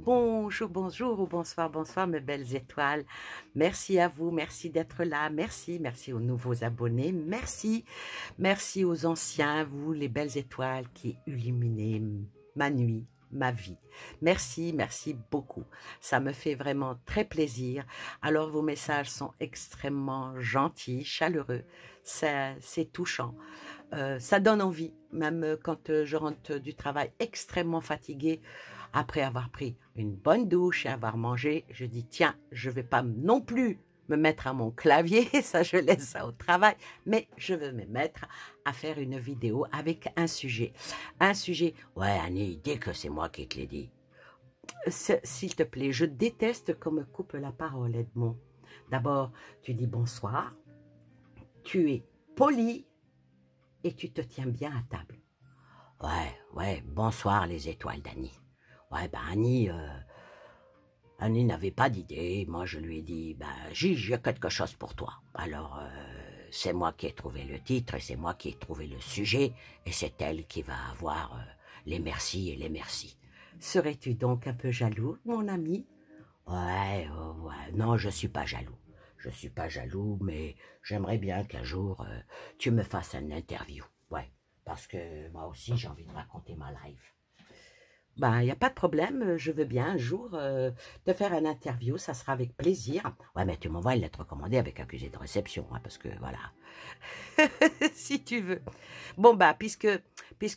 Bonjour, bonjour ou bonsoir, bonsoir mes belles étoiles. Merci à vous, merci d'être là, merci aux nouveaux abonnés, merci aux anciens, vous les belles étoiles qui illuminez ma nuit, ma vie. Merci beaucoup. Ça me fait vraiment très plaisir. Alors vos messages sont extrêmement gentils, chaleureux, c'est touchant. Ça donne envie, même quand je rentre du travail extrêmement fatiguée, après avoir pris une bonne douche et avoir mangé, je dis tiens, je ne vais pas non plus me mettre à mon clavier, ça je laisse ça au travail, mais je vais me mettre à faire une vidéo avec un sujet. Un sujet, ouais Annie, dis que c'est moi qui te l'ai dit. S'il te plaît, je déteste qu'on me coupe la parole, Edmond. D'abord, tu dis bonsoir, tu es poli et tu te tiens bien à table. Ouais, bonsoir les étoiles d'Annie. Ouais, ben Annie n'avait pas d'idée. Moi, je lui ai dit, ben Gigi, j'ai quelque chose pour toi. Alors, c'est moi qui ai trouvé le titre et c'est moi qui ai trouvé le sujet et c'est elle qui va avoir les merci et les merci. Serais-tu donc un peu jaloux, mon ami? Ouais, non, je suis pas jaloux. Je suis pas jaloux, mais j'aimerais bien qu'un jour, tu me fasses une interview. Ouais, parce que moi aussi, j'ai envie de raconter ma life. Ben, il n'y a pas de problème, je veux bien un jour te faire une interview, ça sera avec plaisir. Ouais, mais tu m'envoies une lettre recommandée avec accusé de réception, hein, parce que voilà, si tu veux. Bon, bah, puisque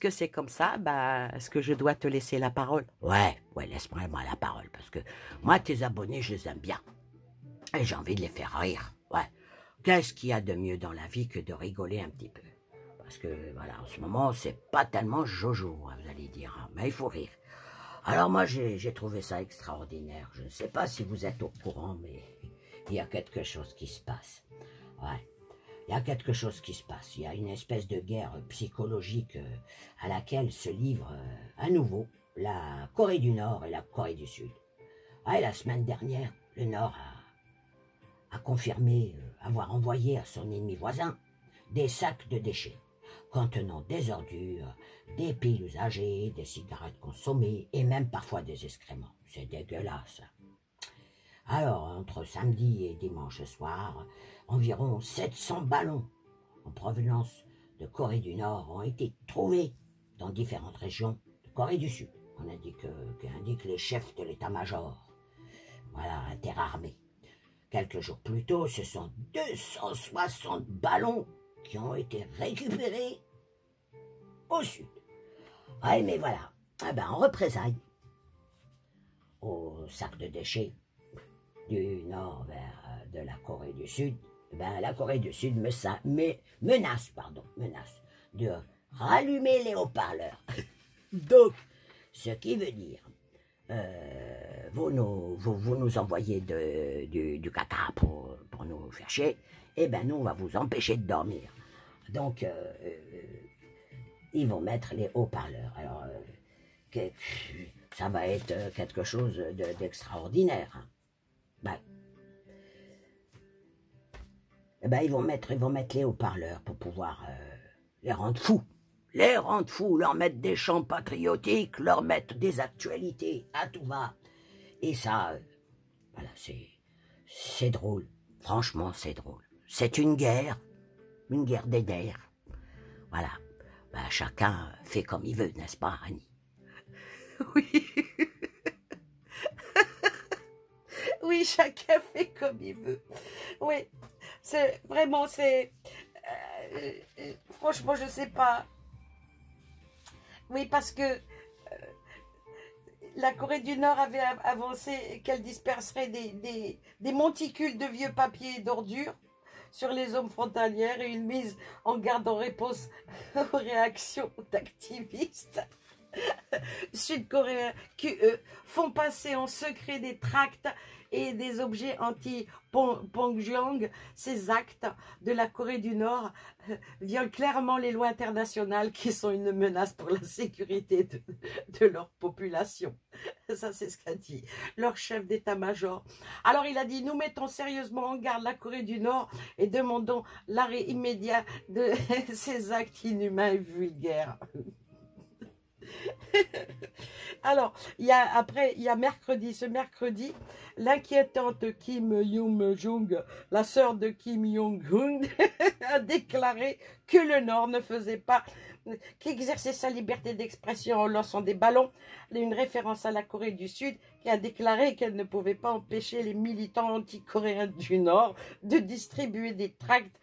c'est comme ça, bah, est-ce que je dois te laisser la parole? Ouais, laisse-moi la parole, parce que moi, tes abonnés, je les aime bien. Et j'ai envie de les faire rire, ouais. Qu'est-ce qu'il y a de mieux dans la vie que de rigoler un petit peu? Parce que, voilà, en ce moment, c'est pas tellement jojo, hein, vous allez dire, hein, mais il faut rire. Alors moi, j'ai trouvé ça extraordinaire. Je ne sais pas si vous êtes au courant, mais il y a quelque chose qui se passe. Ouais, il y a quelque chose qui se passe. Il y a une espèce de guerre psychologique à laquelle se livrent à nouveau la Corée du Nord et la Corée du Sud. Ouais, la semaine dernière, le Nord a confirmé avoir envoyé à son ennemi voisin des sacs de déchets contenant des ordures, des piles usagées, des cigarettes consommées et même parfois des excréments. C'est dégueulasse. Alors, entre samedi et dimanche soir, environ 700 ballons en provenance de Corée du Nord ont été trouvés dans différentes régions de Corée du Sud. On indique les chefs de l'état-major. Voilà, interarmés. Quelques jours plus tôt, ce sont 260 ballons qui ont été récupérés au sud. Ouais, mais voilà, en représailles au sac de déchets du nord vers de la Corée du Sud, la Corée du Sud menace de rallumer les haut-parleurs. Donc, ce qui veut dire, vous nous envoyez du caca pour nous faire chier, et nous, on va vous empêcher de dormir. Donc, ils vont mettre les haut-parleurs. Alors, ça va être quelque chose d'extraordinaire. Hein. Ils vont mettre les haut-parleurs pour pouvoir les rendre fous. Leur mettre des chants patriotiques, leur mettre des actualités à tout va. Et ça, voilà, c'est drôle. Franchement, c'est drôle. C'est une guerre des nerfs. Voilà. Chacun fait comme il veut, n'est-ce pas, Annie? Oui. Oui, chacun fait comme il veut. Oui, c'est vraiment, franchement, je sais pas. Oui, parce que la Corée du Nord avait avancé qu'elle disperserait des monticules de vieux papiers et d'ordures sur les zones frontalières et une mise en garde en réponse aux réactions d'activistes sud-coréens qui, eux, font passer en secret des tracts et des objets anti-Pyongyang. Ces actes de la Corée du Nord violent clairement les lois internationales qui sont une menace pour la sécurité de leur population. Ça, c'est ce qu'a dit leur chef d'état-major. Alors, il a dit, nous mettons sérieusement en garde la Corée du Nord et demandons l'arrêt immédiat de ces actes inhumains et vulgaires. Alors, après, il y a mercredi. Ce mercredi, l'inquiétante Kim Young-jung, la sœur de Kim Jong-un, a déclaré que le Nord ne faisait pas, qu'exerçait sa liberté d'expression en lançant des ballons, une référence à la Corée du Sud, qui a déclaré qu'elle ne pouvait pas empêcher les militants anti-coréens du Nord de distribuer des tracts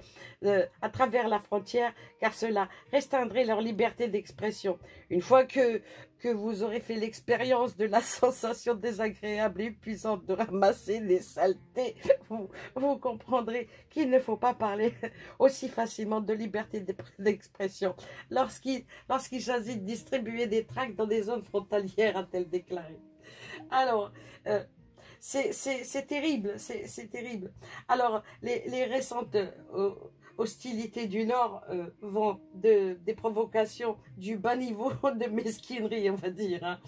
à travers la frontière, car cela restreindrait leur liberté d'expression. Une fois que vous aurez fait l'expérience de la sensation désagréable et épuisante de ramasser des saletés, vous comprendrez qu'il ne faut pas parler aussi facilement de liberté d'expression lorsqu'il s'agit de distribuer des tracts dans des zones frontalières, a-t-elle déclaré. Alors, c'est terrible, c'est terrible. Alors, les récentes hostilités du Nord vont des provocations du bas niveau de mesquinerie, on va dire. Hein.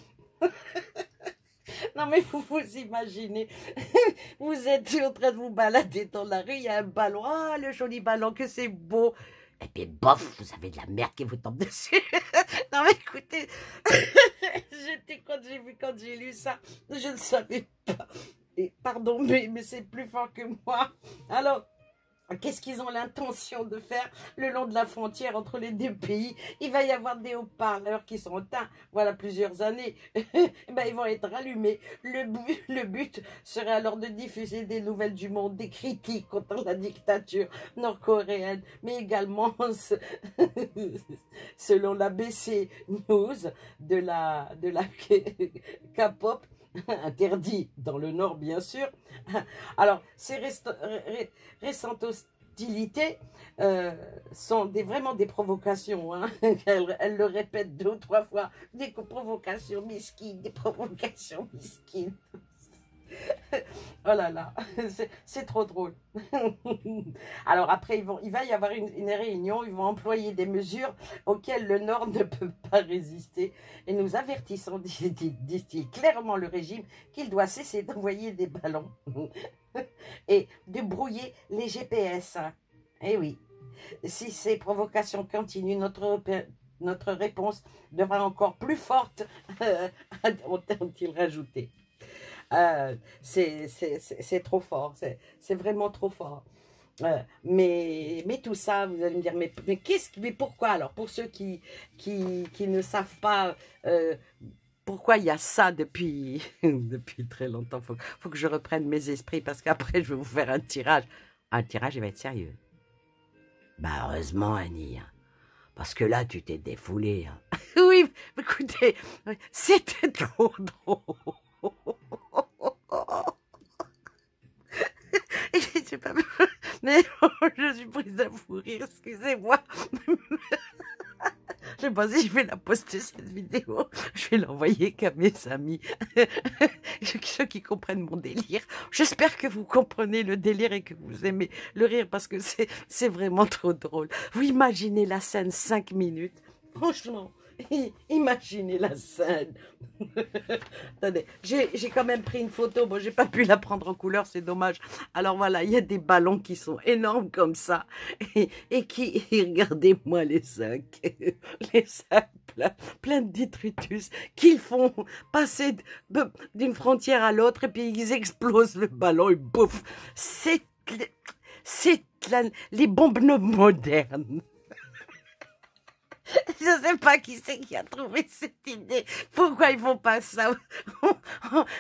Non mais vous imaginez, vous êtes en train de vous balader dans la rue, il y a un ballon, ah le joli ballon, que c'est beau. Et puis bof, vous avez de la merde qui vous tombe dessus. Non mais écoutez, quand j'ai lu ça, je ne savais pas. Et pardon, mais c'est plus fort que moi. Alors, qu'est-ce qu'ils ont l'intention de faire le long de la frontière entre les deux pays? Il va y avoir des haut-parleurs qui sont éteints, voilà plusieurs années. Ben, ils vont être allumés. Le but serait alors de diffuser des nouvelles du monde, des critiques contre la dictature nord-coréenne, mais également, selon la BC News de la K-pop, interdit dans le Nord, bien sûr. Alors, ces récentes hostilités sont vraiment des provocations. Hein. Elle le répète 2 ou 3 fois. Des provocations mesquines, des provocations mesquines. Oh là là, c'est trop drôle. Alors après, il va y avoir une réunion, ils vont employer des mesures auxquelles le Nord ne peut pas résister. Et nous avertissons, disent-ils, clairement le régime qu'il doit cesser d'envoyer des ballons et de brouiller les GPS. Eh oui, si ces provocations continuent, notre réponse devra encore plus forte, ont-ils rajouté. C'est trop fort, c'est vraiment trop fort. Mais tout ça, vous allez me dire, mais pourquoi alors? Pour ceux qui ne savent pas pourquoi il y a ça depuis, depuis très longtemps, faut que je reprenne mes esprits parce qu'après je vais vous faire un tirage. Un tirage, il va être sérieux. Bah heureusement, Annie, hein, parce que là, tu t'es défoulé. Hein. Oui, écoutez, c'était trop drôle. Je sais pas, mais je suis prise à fou rire, excusez-moi. Je sais pas si je vais la poster cette vidéo, je vais l'envoyer qu'à mes amis, ceux qui comprennent mon délire. J'espère que vous comprenez le délire et que vous aimez le rire parce que c'est vraiment trop drôle. Vous imaginez la scène 5 minutes, franchement. Imaginez la scène. Attendez, j'ai quand même pris une photo. Bon, j'ai pas pu la prendre en couleur, c'est dommage. Alors voilà, il y a des ballons qui sont énormes comme ça. Et qui, regardez-moi les sacs. Les sacs pleins de détritus qu'ils font passer d'une frontière à l'autre et puis ils explosent le ballon et bouf. C'est les bombes modernes. Je ne sais pas qui c'est qui a trouvé cette idée. Pourquoi ils font pas ça?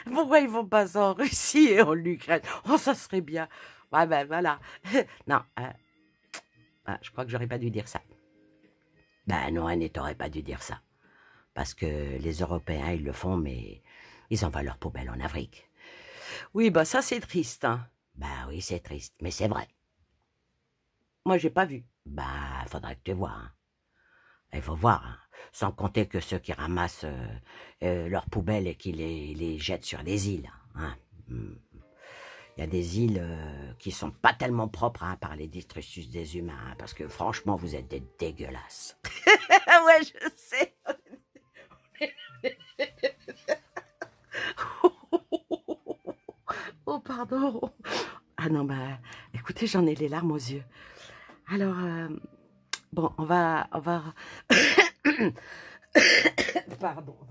Pourquoi ils font pas ça en Russie et en Ukraine? Oh, ça serait bien. Ouais, ben voilà. Non, je crois que j'aurais pas dû dire ça. Ben non, Annie, t'aurais pas dû dire ça. Parce que les Européens, ils le font, mais ils envoient leur poubelle en Afrique. Oui, bah ça c'est triste. Hein. Ben oui, c'est triste, mais c'est vrai. Moi, j'ai pas vu. Ben, faudrait que tu vois. Hein. Il faut voir, hein. Sans compter que ceux qui ramassent leurs poubelles et qui les jettent sur les îles. Hein. Il y a des îles qui sont pas tellement propres hein, par les detritus des humains, hein, parce que franchement, vous êtes des dégueulasses. Ouais, je sais. Oh, pardon. Ah non, bah, écoutez, j'en ai les larmes aux yeux. Alors... bon, on va... Pardon, on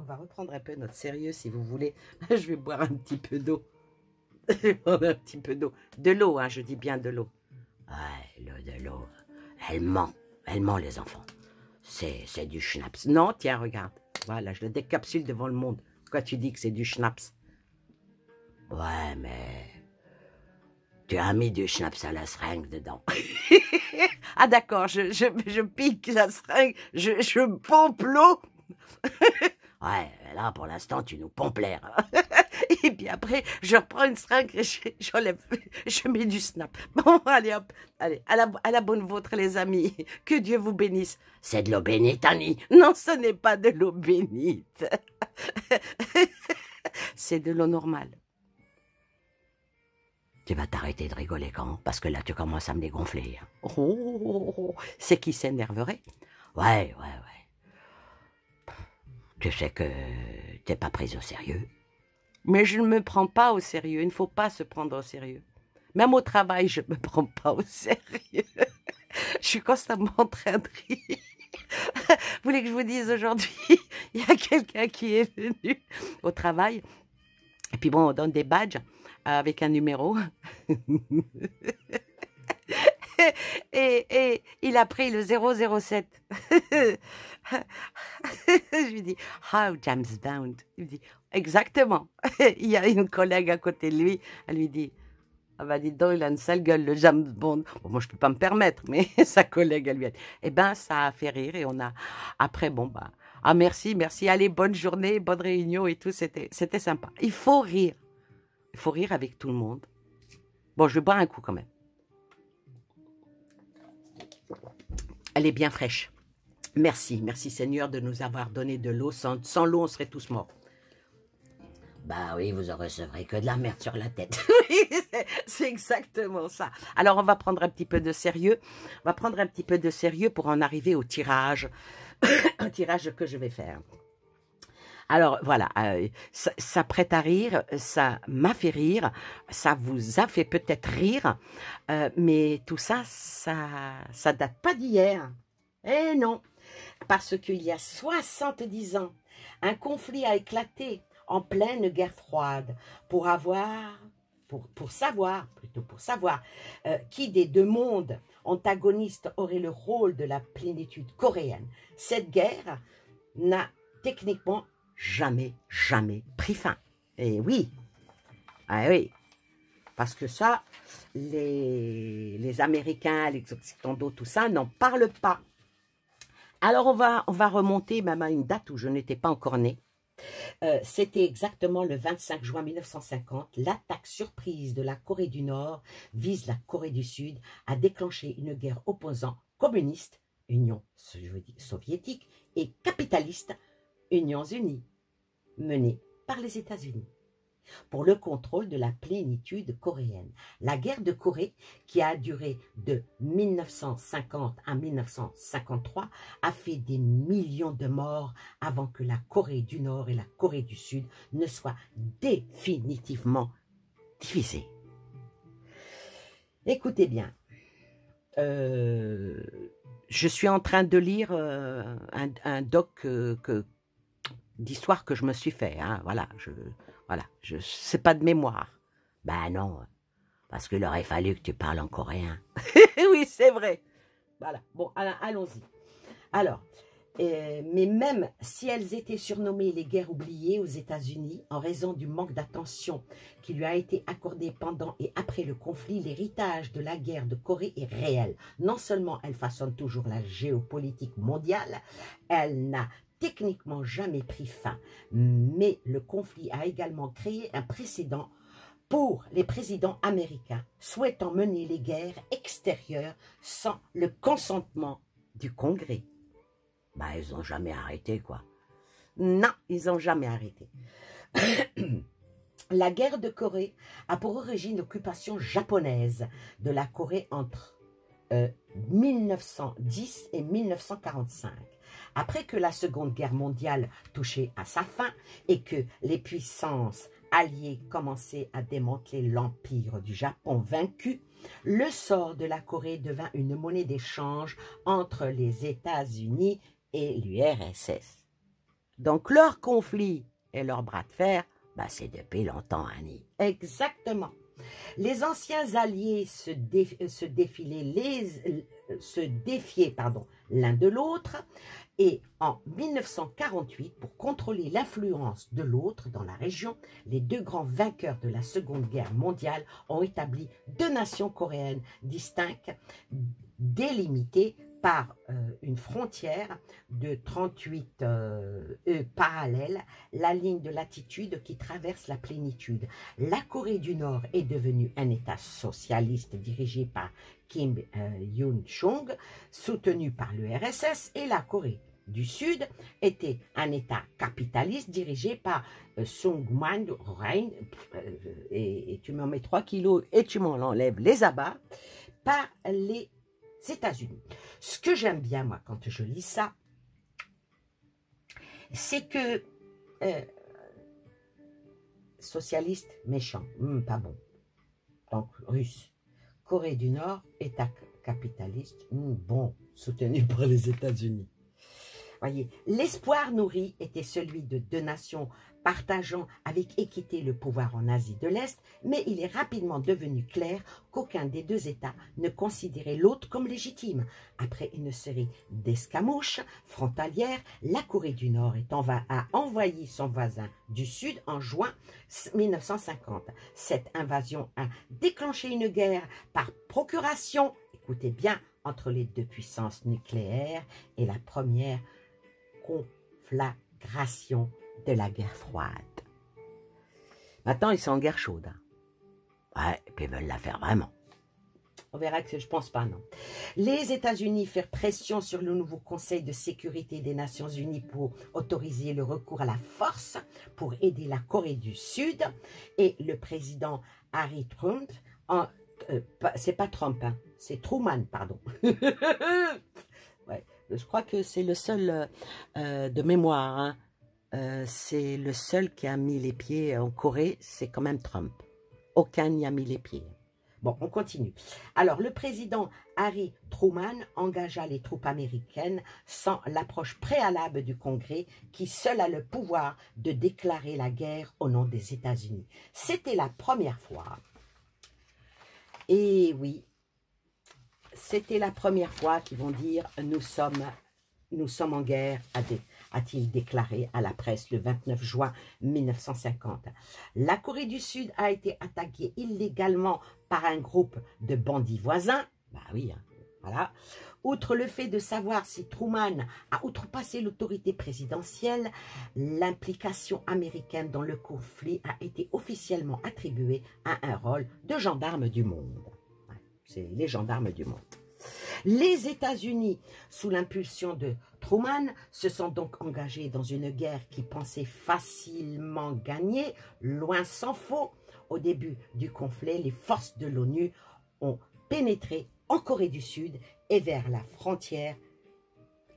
va reprendre un peu notre sérieux si vous voulez. Je vais boire un petit peu d'eau. Je vais prendre un petit peu d'eau. De l'eau, hein, je dis bien de l'eau. Ouais, de l'eau. Elle ment les enfants. C'est du schnapps. Non, tiens, regarde. Voilà, je le décapsule devant le monde. Pourquoi tu dis que c'est du schnapps? Ouais, mais tu as mis du schnapps à la seringue dedans. Ah d'accord, je pique la seringue, je pompe l'eau. Ouais, là, pour l'instant, tu nous pompes l'air. Et puis après, je reprends une seringue et j'enlève, je mets du snap. Bon, allez hop, allez, à la bonne vôtre les amis. Que Dieu vous bénisse. C'est de l'eau bénite, Annie. Non, ce n'est pas de l'eau bénite. C'est de l'eau normale. Tu vas t'arrêter de rigoler quand? Parce que là, tu commences à me dégonfler. Oh, c'est qui s'énerverait? Ouais. Tu sais que t'es pas prise au sérieux. Mais je ne me prends pas au sérieux. Il ne faut pas se prendre au sérieux. Même au travail, je ne me prends pas au sérieux. Je suis constamment en train de rire. Vous voulez que je vous dise aujourd'hui, il y a quelqu'un qui est venu au travail. Et puis bon, on donne des badges avec un numéro. Et il a pris le 007. Je lui dis, how James Bond? Il me dit, exactement. Il y a une collègue à côté de lui, elle lui dit, ah bah dis donc, il a une sale gueule, le James Bond. Bon, moi, je ne peux pas me permettre, mais sa collègue, elle lui a dit, eh ben, ça a fait rire et on a, après, bon, bah, ah merci, allez, bonne journée, bonne réunion et tout, c'était sympa. Il faut rire avec tout le monde. Bon, je vais boire un coup quand même. Elle est bien fraîche. Merci Seigneur de nous avoir donné de l'eau. Sans l'eau, on serait tous morts. Bah oui, vous en recevrez que de la merde sur la tête. C'est exactement ça. Alors, on va prendre un petit peu de sérieux. On va prendre un petit peu de sérieux pour en arriver au tirage. Un tirage que je vais faire. Alors, voilà, ça prête à rire, ça m'a fait rire, ça vous a fait peut-être rire, mais tout ça, ça date pas d'hier. Eh non, parce qu'il y a 70 ans, un conflit a éclaté en pleine guerre froide pour savoir qui des deux mondes antagonistes aurait le rôle de la plénitude coréenne. Cette guerre n'a techniquement jamais pris fin. Et oui, parce que ça, les Américains, les Occidentaux, tout ça, n'en parlent pas. Alors, on va remonter même à une date où je n'étais pas encore née. C'était exactement le 25 juin 1950. L'attaque surprise de la Corée du Nord vise la Corée du Sud à déclencher une guerre opposant communiste, Union soviétique, et capitaliste, Unions unies, menée par les États-Unis, pour le contrôle de la plénitude coréenne. La guerre de Corée, qui a duré de 1950 à 1953, a fait des millions de morts avant que la Corée du Nord et la Corée du Sud ne soient définitivement divisées. Écoutez bien, je suis en train de lire un doc d'histoire que je me suis fait, hein, voilà, c'est pas de mémoire. Ben non, parce qu'il aurait fallu que tu parles en coréen. Oui, c'est vrai. Voilà, bon, allons-y. Alors, mais même si elles étaient surnommées les guerres oubliées aux États-Unis, en raison du manque d'attention qui lui a été accordé pendant et après le conflit, l'héritage de la guerre de Corée est réel. Non seulement elle façonne toujours la géopolitique mondiale, elle n'a techniquement jamais pris fin, mais le conflit a également créé un précédent pour les présidents américains souhaitant mener les guerres extérieures sans le consentement du Congrès. Bah, ils n'ont jamais arrêté, quoi. Non, ils n'ont jamais arrêté. La guerre de Corée a pour origine l'occupation japonaise de la Corée entre 1910 et 1945. Après que la Seconde Guerre mondiale touchait à sa fin et que les puissances alliées commençaient à démanteler l'empire du Japon vaincu, le sort de la Corée devint une monnaie d'échange entre les États-Unis et l'URSS. Donc leur conflit et leur bras de fer, bah, c'est depuis longtemps, Annie. Exactement. Les anciens alliés se défiaient l'un de l'autre, et en 1948, pour contrôler l'influence de l'autre dans la région, les deux grands vainqueurs de la Seconde Guerre mondiale ont établi deux nations coréennes distinctes, délimitées par une frontière de 38 parallèles, la ligne de latitude qui traverse la plénitude. La Corée du Nord est devenue un État socialiste dirigé par Kim Il-sung, soutenu par l'URSS, et la Corée du Sud était un État capitaliste dirigé par Sung-man Rhee, et tu m'en mets 3 kilos et tu m'en enlèves les abats, par les États-Unis. Ce que j'aime bien, moi, quand je lis ça, c'est que socialiste, méchant, pas bon. Donc, russe. Corée du Nord, État capitaliste, bon, soutenu par les États-Unis. Voyez, l'espoir nourri était celui de deux nations partageant avec équité le pouvoir en Asie de l'Est, mais il est rapidement devenu clair qu'aucun des deux États ne considérait l'autre comme légitime. Après une série d'escamouches frontalières, la Corée du Nord a envahi son voisin du Sud en juin 1950. Cette invasion a déclenché une guerre par procuration, écoutez bien, entre les deux puissances nucléaires et la première conflagration de la guerre froide. Maintenant, ils sont en guerre chaude. Ouais, et puis ils veulent la faire vraiment. On verra que je pense pas, non. Les États-Unis firent pression sur le nouveau Conseil de sécurité des Nations Unies pour autoriser le recours à la force pour aider la Corée du Sud. Et le président Harry Trump, c'est pas Trump, hein, c'est Truman, pardon. Ouais, je crois que c'est le seul de mémoire, hein. C'est le seul qui a mis les pieds en Corée, c'est quand même Trump. Aucun n'y a mis les pieds. Bon, on continue. Alors, le président Harry Truman engagea les troupes américaines sans l'approche préalable du Congrès qui seul a le pouvoir de déclarer la guerre au nom des États-Unis. C'était la première fois. Et oui, c'était la première fois qu'ils vont dire « nous sommes en guerre », a-t-il déclaré à la presse le 29 juin 1950. La Corée du Sud a été attaquée illégalement par un groupe de bandits voisins. Bah oui, hein, voilà. Outre le fait de savoir si Truman a outrepassé l'autorité présidentielle, l'implication américaine dans le conflit a été officiellement attribuée à un rôle de gendarme du monde. Ouais, c'est les gendarmes du monde. Les États-Unis, sous l'impulsion de Truman, se sont donc engagés dans une guerre qui pensait facilement gagner, loin s'en faut. Au début du conflit, les forces de l'ONU ont pénétré en Corée du Sud et vers la frontière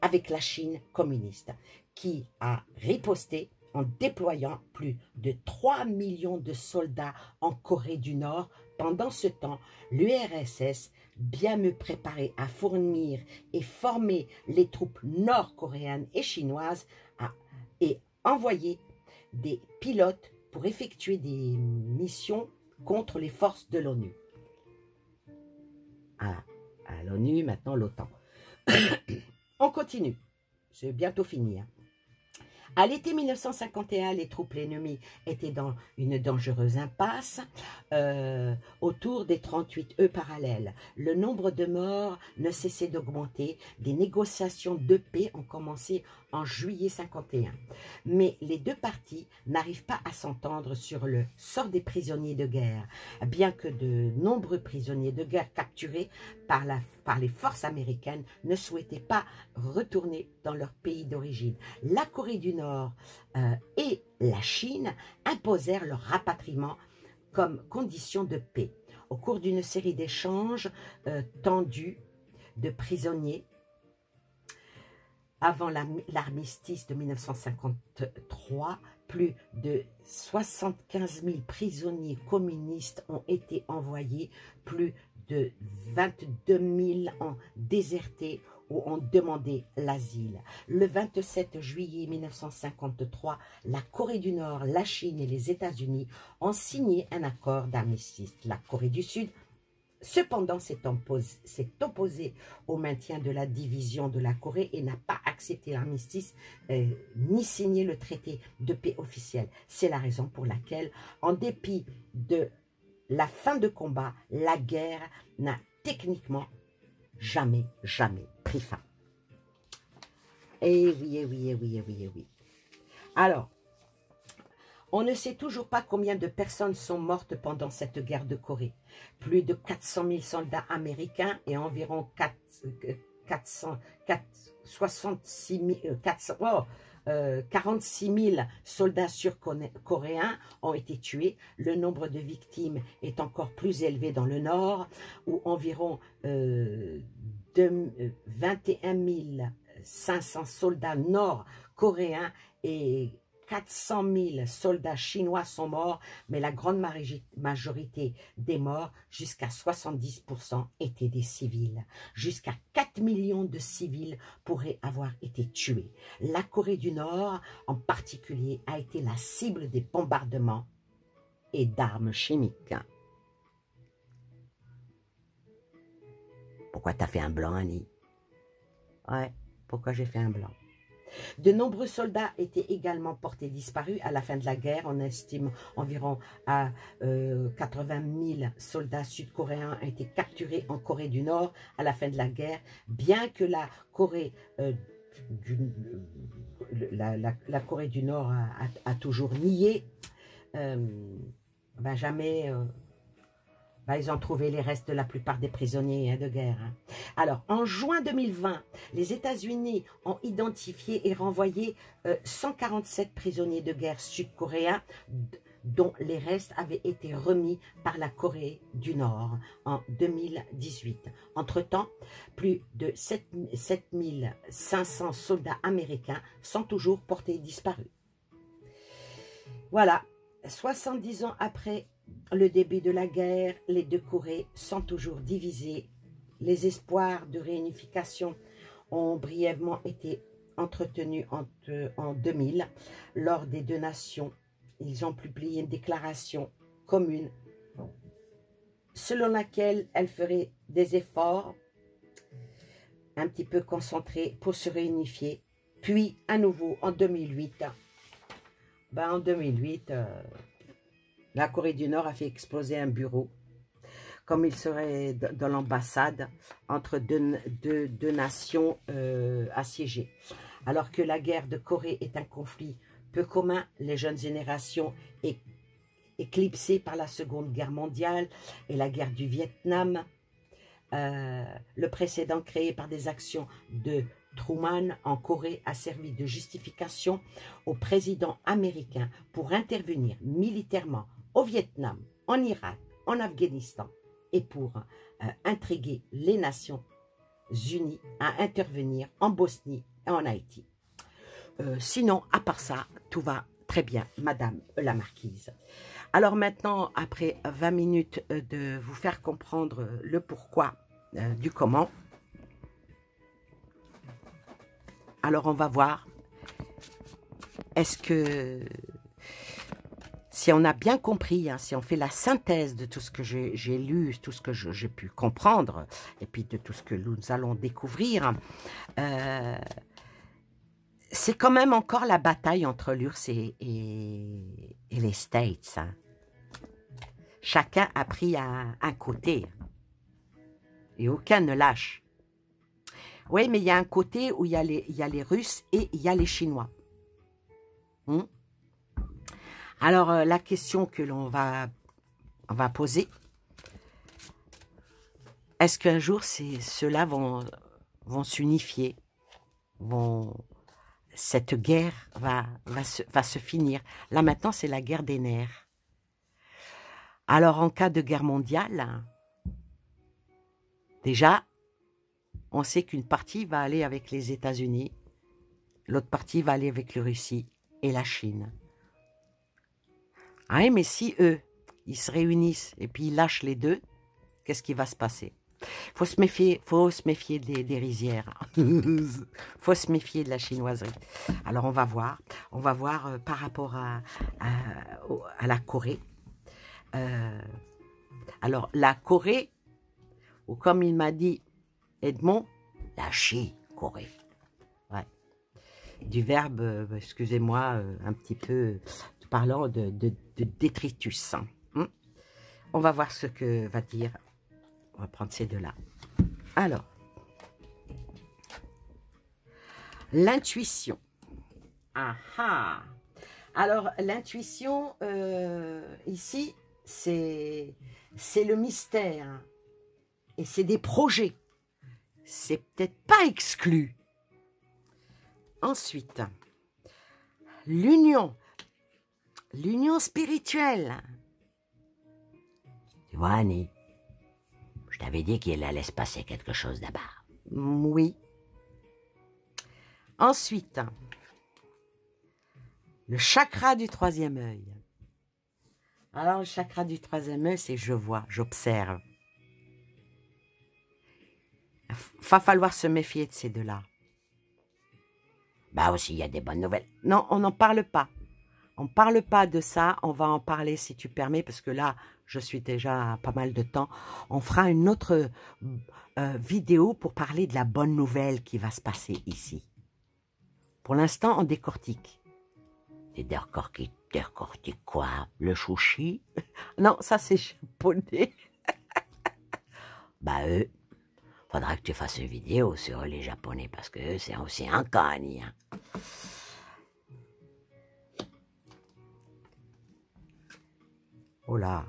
avec la Chine communiste, qui a riposté en déployant plus de 3 millions de soldats en Corée du Nord. Pendant ce temps, l'URSS, bien mieux préparée à fournir et former les troupes nord-coréennes et chinoises, a envoyé des pilotes pour effectuer des missions contre les forces de l'ONU. À l'ONU, maintenant l'OTAN. On continue. C'est bientôt fini, hein. À l'été 1951, les troupes ennemies étaient dans une dangereuse impasse autour des 38 parallèles. Le nombre de morts ne cessait d'augmenter. Des négociations de paix ont commencé en juillet 51. Mais les deux parties n'arrivent pas à s'entendre sur le sort des prisonniers de guerre, bien que de nombreux prisonniers de guerre capturés par les forces américaines ne souhaitaient pas retourner dans leur pays d'origine. La Corée du Nord et la Chine imposèrent leur rapatriement comme condition de paix. Au cours d'une série d'échanges tendus de prisonniers, avant l'armistice de 1953, plus de 75 000 prisonniers communistes ont été envoyés, plus de 22 000 ont déserté où ont demandé l'asile. Le 27 juillet 1953, la Corée du Nord, la Chine et les États-Unis ont signé un accord d'armistice. La Corée du Sud, cependant, s'est opposée au maintien de la division de la Corée et n'a pas accepté l'armistice ni signé le traité de paix officiel. C'est la raison pour laquelle, en dépit de la fin de combat, la guerre n'a techniquement jamais pris fin. Eh oui, eh oui, eh oui, eh oui, eh oui. Alors, on ne sait toujours pas combien de personnes sont mortes pendant cette guerre de Corée. Plus de 400 000 soldats américains et environ 46 000 soldats sud-coréens ont été tués. Le nombre de victimes est encore plus élevé dans le nord, où environ 21 500 soldats nord-coréens et 400 000 soldats chinois sont morts, mais la grande majorité des morts, jusqu'à 70%, étaient des civils. Jusqu'à 4 millions de civils pourraient avoir été tués. La Corée du Nord, en particulier, a été la cible des bombardements et d'armes chimiques. Pourquoi t'as fait un blanc, Annie? Ouais, pourquoi j'ai fait un blanc? De nombreux soldats étaient également portés disparus à la fin de la guerre. On estime environ à 80 000 soldats sud-coréens ont été capturés en Corée du Nord à la fin de la guerre, bien que la Corée la Corée du Nord a toujours nié. Jamais... ils ont trouvé les restes de la plupart des prisonniers de guerre. Alors, en juin 2020, les États-Unis ont identifié et renvoyé 147 prisonniers de guerre sud-coréens, dont les restes avaient été remis par la Corée du Nord en 2018. Entre-temps, plus de 7 500 soldats américains sont toujours portés disparus. Voilà, 70 ans après le début de la guerre, les deux Corées sont toujours divisées. Les espoirs de réunification ont brièvement été entretenus en 2000 lors des deux nations. Ils ont publié une déclaration commune selon laquelle elles feraient des efforts un petit peu concentrés pour se réunifier. Puis, à nouveau, en 2008, la Corée du Nord a fait exploser un bureau, comme il serait dans l'ambassade, entre deux nations assiégées. Alors que la guerre de Corée est un conflit peu commun, les jeunes générations éclipsées par la Seconde Guerre mondiale et la guerre du Vietnam, le précédent créé par des actions de Truman en Corée a servi de justification au président américain pour intervenir militairement au Vietnam, en Irak, en Afghanistan et pour intriguer les Nations Unies à intervenir en Bosnie et en Haïti. Sinon, à part ça, tout va très bien, Madame la Marquise. Alors maintenant, après 20 minutes de vous faire comprendre le pourquoi du comment, alors on va voir, est-ce que, si on a bien compris, hein, si on fait la synthèse de tout ce que j'ai lu, tout ce que j'ai pu comprendre, et puis de tout ce que nous allons découvrir, c'est quand même encore la bataille entre l'URSS et les States. Hein. Chacun a pris un côté, et aucun ne lâche. Oui, mais il y a un côté où il y a les Russes et il y a les Chinois. Alors, la question que l'on va poser, est-ce qu'un jour, ceux-là vont s'unifier, cette guerre va se finir. Là, maintenant, c'est la guerre des nerfs. Alors, en cas de guerre mondiale, déjà, on sait qu'une partie va aller avec les États-Unis, l'autre partie va aller avec la Russie et la Chine. Ah oui, mais si eux, ils se réunissent et puis ils lâchent les deux, qu'est-ce qui va se passer? faut se méfier des rizières. Faut se méfier de la chinoiserie. Alors, on va voir par rapport à la Corée. Alors, la Corée, ou comme il m'a dit Edmond, La Corée. Ouais. Du verbe, excusez-moi, un petit peu parlant de détritus. On va voir ce que va dire. On va prendre ces deux-là. Alors, l'intuition. Ah ah. Alors, l'intuition, ici, c'est le mystère. Et c'est des projets. C'est peut-être pas exclu. Ensuite, l'union. L'union spirituelle. Tu vois, Annie, je t'avais dit qu'il allait se passer quelque chose là-bas. Oui. Ensuite, le chakra du troisième œil. Alors, le chakra du troisième œil, c'est je vois, j'observe. Il va falloir se méfier de ces deux-là. Bah aussi, il y a des bonnes nouvelles. Non, on n'en parle pas. On ne parle pas de ça. On va en parler si tu permets, parce que là, je suis déjà à pas mal de temps. On fera une autre vidéo pour parler de la bonne nouvelle qui va se passer ici. Pour l'instant, on décortique. Tu décortiques quoi? Le chouchi? Non, ça c'est japonais. Bah faudra que tu fasses une vidéo sur les japonais, parce que c'est aussi un cas, Annie. Hein. Oh là.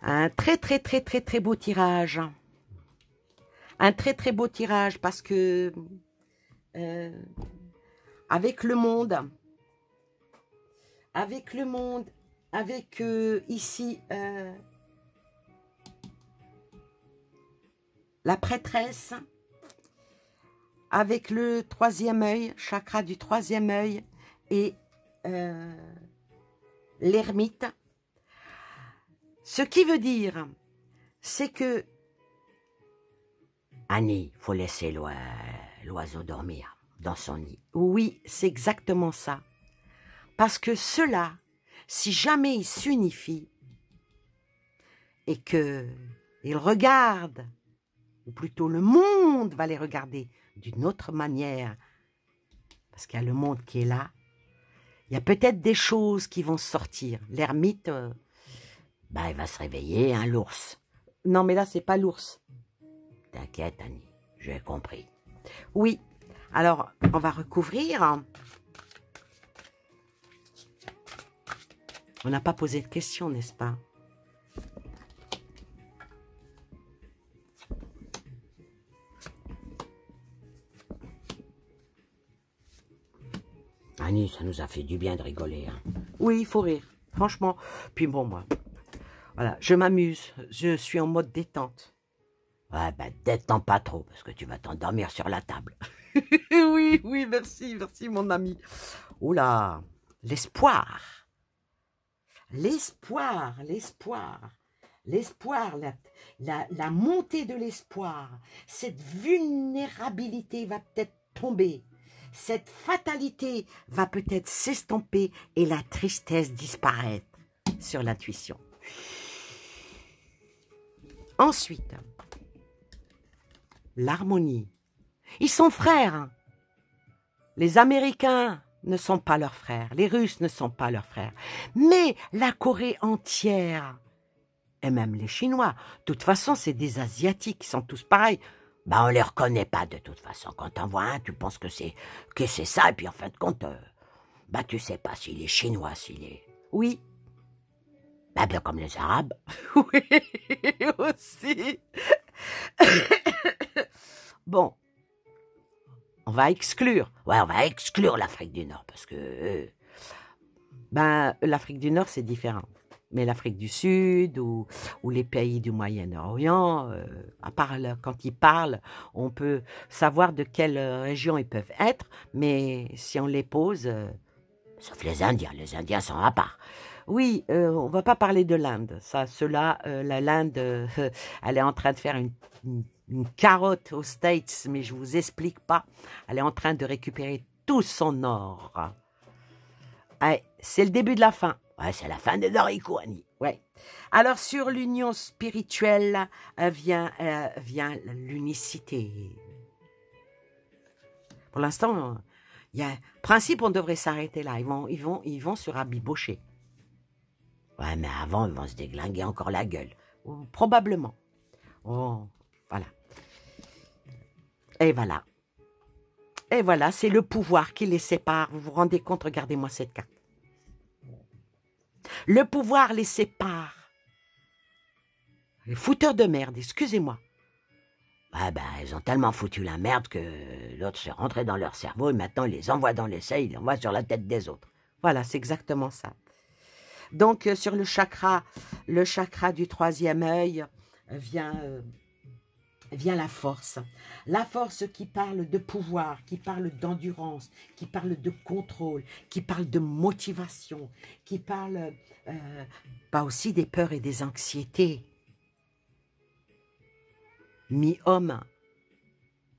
Un très beau tirage. Un très beau tirage parce que avec le monde, avec ici la prêtresse, avec le troisième œil, chakra du troisième œil et l'ermite. Ce qui veut dire, c'est que Annie, faut laisser l'oiseau dormir dans son nid. Oui, c'est exactement ça. Parce que ceux-là, si jamais ils s'unifient et qu'ils regardent, ou plutôt le monde va les regarder d'une autre manière, parce qu'il y a le monde qui est là, il y a peut-être des choses qui vont sortir. L'ermite... bah, il va se réveiller, hein, l'ours. Non, mais là, c'est pas l'ours. T'inquiète, Annie, j'ai compris. Oui, alors, on va recouvrir. On n'a pas posé de questions, n'est-ce pas? Annie, ça nous a fait du bien de rigoler. Hein. Oui, il faut rire, franchement. Puis bon, moi, voilà, je m'amuse. Je suis en mode détente. Ouais, ben détends pas trop, parce que tu vas t'endormir sur la table. Oui, merci mon ami. Oh là, l'espoir. L'espoir, la montée de l'espoir. Cette vulnérabilité va peut-être tomber. Cette fatalité va peut-être s'estomper et la tristesse disparaître sur l'intuition. Ensuite, l'harmonie. Ils sont frères. Les Américains ne sont pas leurs frères. Les Russes ne sont pas leurs frères. Mais la Corée entière, et même les Chinois, de toute façon, c'est des Asiatiques, ils sont tous pareils. Bah, on les reconnaît pas de toute façon. Quand t'en vois un, tu penses que c'est ça, et puis en fin de compte, bah, tu sais pas s'il est chinois, s'il est... Oui. Bah, bien comme les Arabes. Oui, aussi. Bon. On va exclure. Ouais, on va exclure l'Afrique du Nord, parce que... Ben, l'Afrique du Nord, c'est différent. Mais l'Afrique du Sud ou les pays du Moyen-Orient, à part quand ils parlent, on peut savoir de quelle région ils peuvent être, mais si on les pose... Sauf les Indiens sont à part. Oui, on va pas parler de l'Inde. Ça, l'Inde, elle est en train de faire une carotte aux States, mais je vous explique pas. Elle est en train de récupérer tout son or. Ouais, c'est le début de la fin. Ouais, c'est la fin des haricots, Annie. Ouais. Alors, sur l'union spirituelle vient l'unicité. Pour l'instant, il y a principe, on devrait s'arrêter là. Ils vont se rabibocher. Ouais, mais avant, ils vont se déglinguer encore la gueule. Ou, probablement. Oh, voilà. Et voilà. Et voilà, c'est le pouvoir qui les sépare. Vous vous rendez compte? Regardez-moi cette carte. Le pouvoir les sépare. Les fouteurs de merde, excusez-moi. Ah ben, ils ont tellement foutu la merde que l'autre s'est rentré dans leur cerveau et maintenant ils les envoient dans l'essai, ils l'envoient sur la tête des autres. Voilà, c'est exactement ça. Donc, sur le chakra du troisième œil vient la force. La force qui parle de pouvoir, qui parle d'endurance, qui parle de contrôle, qui parle de motivation, qui parle pas aussi des peurs et des anxiétés. Mi-homme,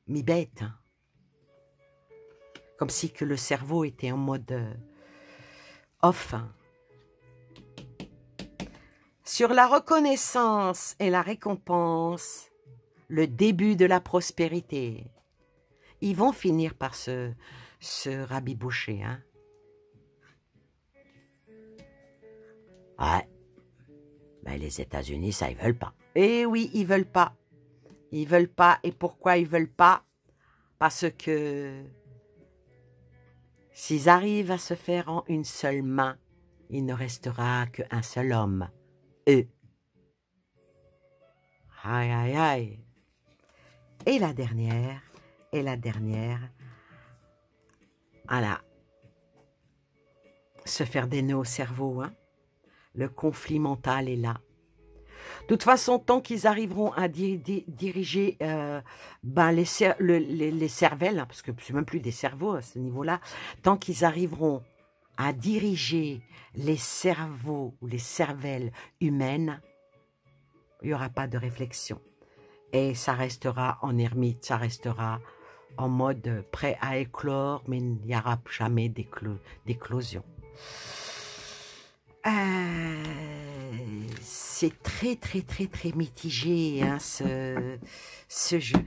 mi-bête. Comme si que le cerveau était en mode off. Sur la reconnaissance et la récompense, le début de la prospérité. Ils vont finir par se rabiboucher. Hein? Ouais. Ben, les États-Unis, ça, ils veulent pas. Eh oui, ils veulent pas. Ils veulent pas. Et pourquoi ils veulent pas? Parce que s'ils arrivent à se faire en une seule main, il ne restera qu'un seul homme. Eux. Aïe, aïe, aïe. Et la dernière, voilà. Se faire des nœuds au cerveau, hein. Le conflit mental est là. De toute façon, tant qu'ils arriveront à diriger les cervelles, hein, parce que c'est même plus des cerveaux à ce niveau-là, tant qu'ils arriveront à diriger les cerveaux ou les cervelles humaines, il n'y aura pas de réflexion. Et ça restera en ermite, ça restera en mode prêt à éclore, mais il n'y aura jamais d'éclosion. C'est très, très, très, très mitigé, hein, ce jeu.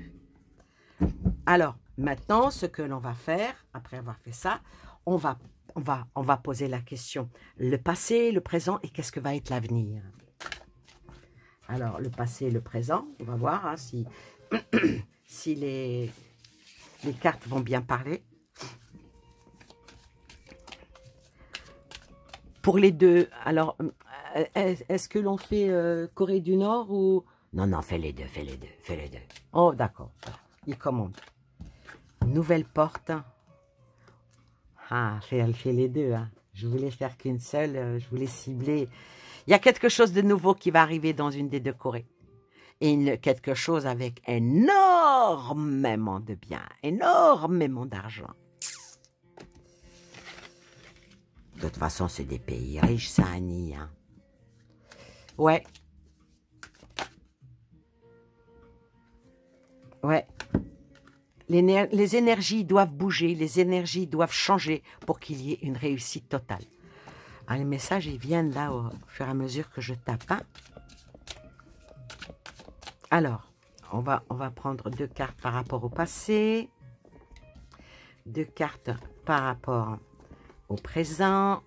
Alors, maintenant, ce que l'on va faire, après avoir fait ça, on va poser la question. Le passé, le présent et qu'est-ce que va être l'avenir? Alors, le passé et le présent, on va voir hein, si, si les cartes vont bien parler. Pour les deux, alors, est-ce que l'on fait Corée du Nord ou... Non, non, fais les deux. Oh, d'accord, il commande. Nouvelle porte. Ah, fais les deux, hein. Je voulais faire qu'une seule, je voulais cibler... Il y a quelque chose de nouveau qui va arriver dans une des deux Corées. Et quelque chose avec énormément de biens, énormément d'argent. De toute façon, c'est des pays riches, ça, Annie. Hein. Ouais. Ouais. Les énergies doivent bouger, les énergies doivent changer pour qu'il y ait une réussite totale. Ah, les messages, ils viennent là au fur et à mesure que je tape. Hein. Alors, on va prendre 2 cartes par rapport au passé, 2 cartes par rapport au présent,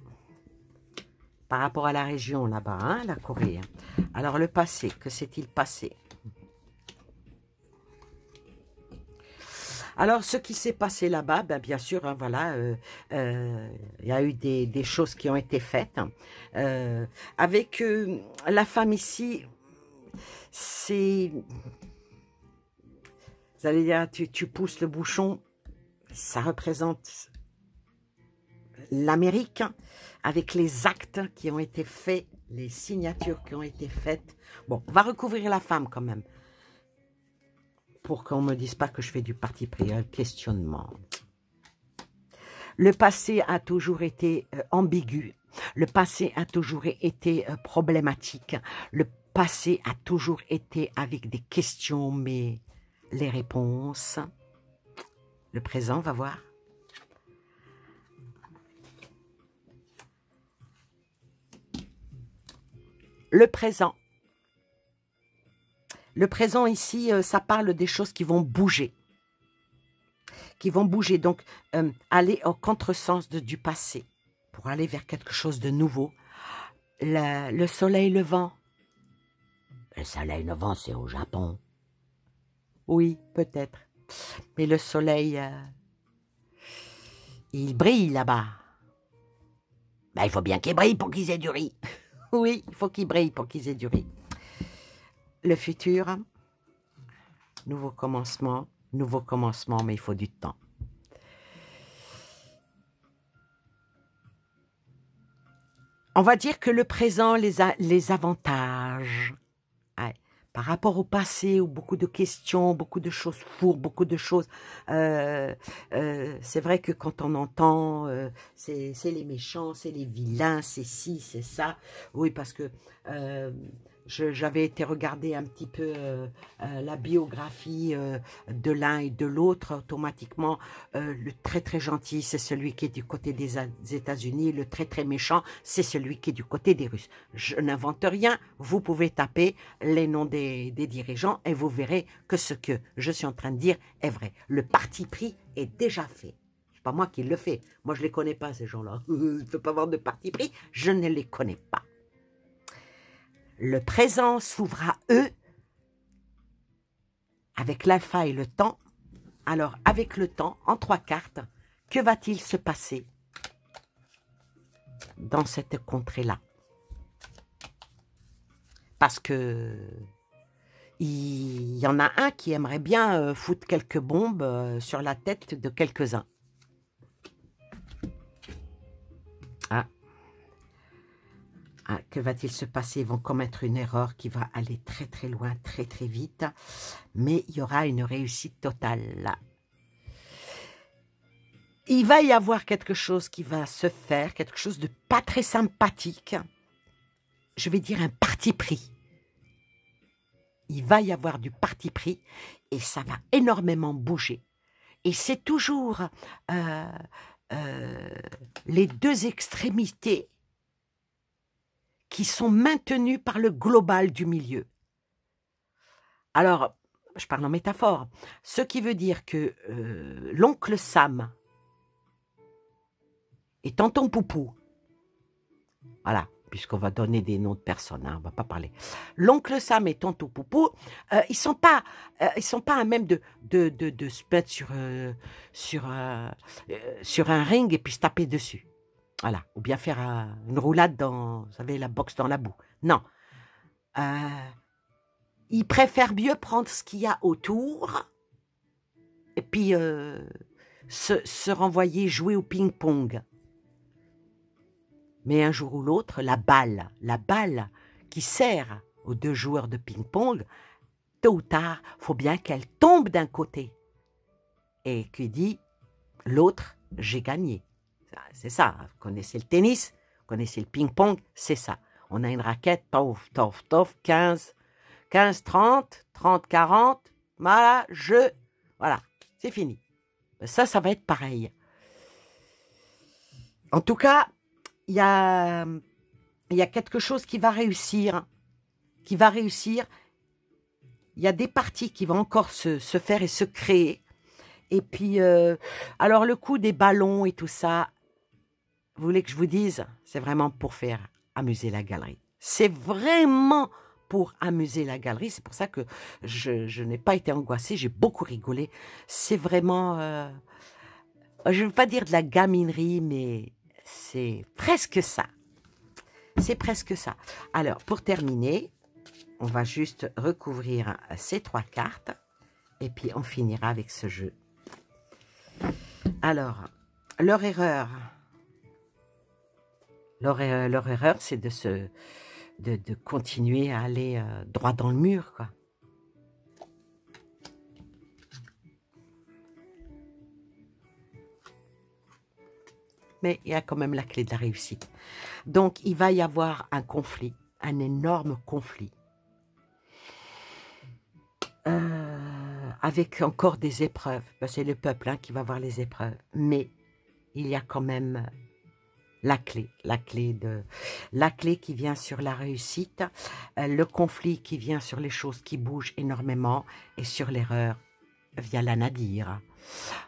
par rapport à la région là-bas, hein, la Corée. Alors, le passé, que s'est-il passé? Alors, ce qui s'est passé là-bas, ben, bien sûr, hein, voilà, il y a eu des choses qui ont été faites. Avec la femme ici, c'est... Vous allez dire, tu pousses le bouchon, ça représente l'Amérique, avec les actes qui ont été faits, les signatures qui ont été faites. Bon, on va recouvrir la femme quand même. Pour qu'on ne me dise pas que je fais du parti pris, un questionnement. Le passé a toujours été ambigu. Le passé a toujours été problématique. Le passé a toujours été avec des questions, mais les réponses. Le présent, on va voir. Le présent. Le présent ici, ça parle des choses qui vont bouger. Qui vont bouger, donc aller au contresens du passé pour aller vers quelque chose de nouveau. Le soleil levant. Le soleil levant, c'est au Japon. Oui, peut-être. Mais le soleil, il brille là-bas. Ben, il faut bien qu'il brille pour qu'ils aient du riz. Oui, il faut qu'il brille pour qu'ils aient du riz. Le futur, nouveau commencement, mais il faut du temps. On va dire que le présent, les avantages, ouais, par rapport au passé, où beaucoup de questions, beaucoup de choses fourbes, beaucoup de choses, c'est vrai que quand on entend, c'est les méchants, c'est les vilains, c'est ci, c'est ça, oui, parce que j'avais été regarder un petit peu la biographie de l'un et de l'autre. Automatiquement, le très très gentil, c'est celui qui est du côté des États-Unis. Le très très méchant, c'est celui qui est du côté des Russes. Je n'invente rien. Vous pouvez taper les noms des dirigeants et vous verrez que ce que je suis en train de dire est vrai. Le parti pris est déjà fait. C'est pas moi qui le fais. Moi, je les connais pas, ces gens-là. Il ne peut pas avoir de parti pris. Je ne les connais pas. Le présent s'ouvre à eux avec l'alpha et le temps. Alors, avec le temps, en 3 cartes, que va-t-il se passer dans cette contrée-là? Parce que il y en a un qui aimerait bien foutre quelques bombes sur la tête de quelques-uns. Que va-t-il se passer? Ils vont commettre une erreur qui va aller très très loin, très très vite, mais il y aura une réussite totale là. Il va y avoir quelque chose qui va se faire, quelque chose de pas très sympathique, je vais dire un parti pris. Il va y avoir du parti pris et ça va énormément bouger. Et c'est toujours les deux extrémités qui sont maintenus par le global du milieu. Alors, je parle en métaphore, ce qui veut dire que l'oncle Sam et tonton Poupou, voilà, puisqu'on va donner des noms de personnes, hein, on ne va pas parler. L'oncle Sam et tonton Poupou, ils sont pas à même de se mettre sur un ring et puis se taper dessus. Voilà, ou bien faire une roulade dans, vous savez, la boxe dans la boue. Non. Ils préfèrent mieux prendre ce qu'il y a autour et puis se renvoyer jouer au ping-pong. Mais un jour ou l'autre, la balle qui sert aux deux joueurs de ping-pong, tôt ou tard, il faut bien qu'elle tombe d'un côté. Et qui dit, l'autre, j'ai gagné. C'est ça, vous connaissez le tennis, vous connaissez le ping-pong, c'est ça. On a une raquette, tof, tof, tof, 15, 30, 30, 40, voilà, voilà, c'est fini. Ça va être pareil. En tout cas, il y a quelque chose qui va réussir. Il y a des parties qui vont encore se faire et se créer. Et puis, alors le coup des ballons et tout ça, vous voulez que je vous dise, c'est vraiment pour faire amuser la galerie. C'est vraiment pour amuser la galerie. C'est pour ça que je n'ai pas été angoissée, j'ai beaucoup rigolé. C'est vraiment, je ne veux pas dire de la gaminerie, mais c'est presque ça. C'est presque ça. Alors, pour terminer, on va juste recouvrir ces 3 cartes et puis on finira avec ce jeu. Alors, leur erreur, c'est de continuer à aller droit dans le mur, quoi. mais il y a quand même la clé de la réussite. Donc, il va y avoir un conflit, un énorme conflit, avec encore des épreuves. Ben, c'est le peuple qui va avoir les épreuves, mais il y a quand même la clé qui vient sur la réussite, le conflit qui vient sur les choses qui bougent énormément et sur l'erreur via la nadir.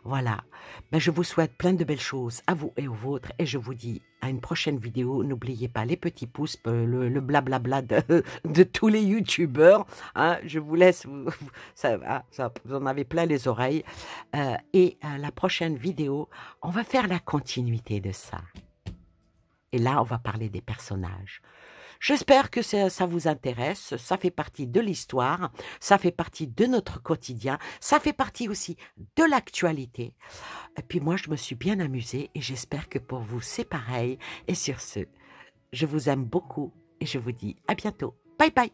Voilà, ben, je vous souhaite plein de belles choses à vous et aux vôtres et je vous dis à une prochaine vidéo. N'oubliez pas les petits pouces, le blablabla de tous les youtubeurs, hein, je vous laisse, vous en avez plein les oreilles, et la prochaine vidéo, on va faire la continuité de ça. Et là, on va parler des personnages. J'espère que ça vous intéresse, ça fait partie de l'histoire, ça fait partie de notre quotidien, ça fait partie aussi de l'actualité. Et puis moi, je me suis bien amusée et j'espère que pour vous, c'est pareil. Et sur ce, je vous aime beaucoup et je vous dis à bientôt. Bye bye!